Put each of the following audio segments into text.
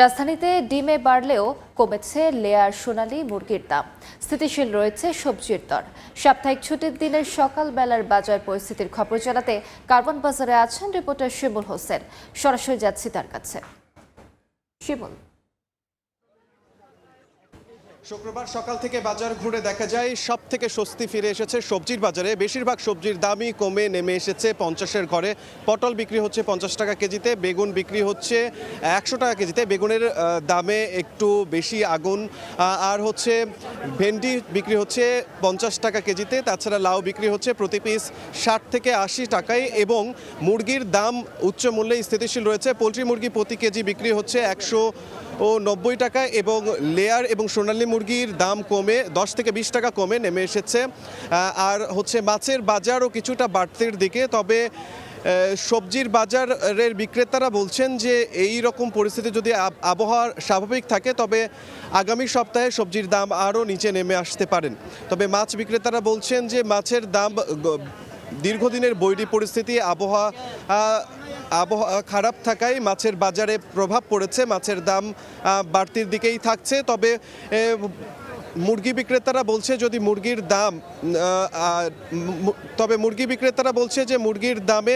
রাজধানীতে ডিমে বাড়লেও কমেছে লেয়ার সোনালী মুরগির দাম। স্থিতিশীল রয়েছে সবজির দর। সাপ্তাহিক ছুটির দিনের সকালবেলার বাজার পরিস্থিতির খবর জানাতে কারওয়ান বাজারে আছেন রিপোর্টার শিমুল হোসেন। সরাসরি যাচ্ছি তার কাছে। শিমুল, শুক্রবার সকাল থেকে বাজার ঘুরে দেখা যায় সব থেকে স্বস্তি ফিরে এসেছে সবজির বাজারে। বেশিরভাগ সবজির দামই কমে নেমে এসেছে 50-এর ঘরে। পটল বিক্রি হচ্ছে 50 টাকা কেজিতে, বেগুন বিক্রি হচ্ছে 100 টাকা কেজিতে। বেগুনের দামে একটু বেশি আগুন। আর হচ্ছে ভেন্ডি বিক্রি হচ্ছে 50 টাকা কেজিতে। তাছাড়া লাউ বিক্রি হচ্ছে প্রতি পিস 60 থেকে 80 টাকায় এবং মুরগির দাম উচ্চ মূল্যে স্থিতিশীল রয়েছে। পোলট্রি মুরগি প্রতি কেজি বিক্রি হচ্ছে 190 টাকা এবং লেয়ার এবং সোনালী মুরগির দাম কমে 10 থেকে 20 টাকা কমে নেমে এসেছে। আর হচ্ছে মাছের বাজারও কিছুটা বাড়তির দিকে। তবে সবজির বাজারের বিক্রেতারা বলছেন যে এই রকম পরিস্থিতি যদি আবহাওয়া স্বাভাবিক থাকে তবে আগামী সপ্তাহে সবজির দাম আরও নিচে নেমে আসতে পারেন। তবে মাছ বিক্রেতারা বলছেন যে মাছের দাম দীর্ঘদিনের বৈরী পরিস্থিতি, আবহাওয়া খারাপ থাকায় মাছের বাজারে প্রভাব পড়েছে। মাছের দাম বাড়তির দিকেই থাকছে। তবে মুরগি বিক্রেতারা বলছে যদি মুরগির দাম মুরগি বিক্রেতারা বলছে যে মুরগির দামে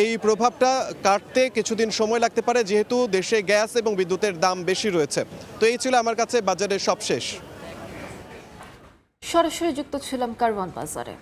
এই প্রভাবটা কাটতে কিছুদিন সময় লাগতে পারে, যেহেতু দেশে গ্যাস এবং বিদ্যুতের দাম বেশি রয়েছে। তো এই ছিল আমার কাছে বাজারের সবশেষ। সরাসরি যুক্ত ছিলাম কারওয়ান বাজারে।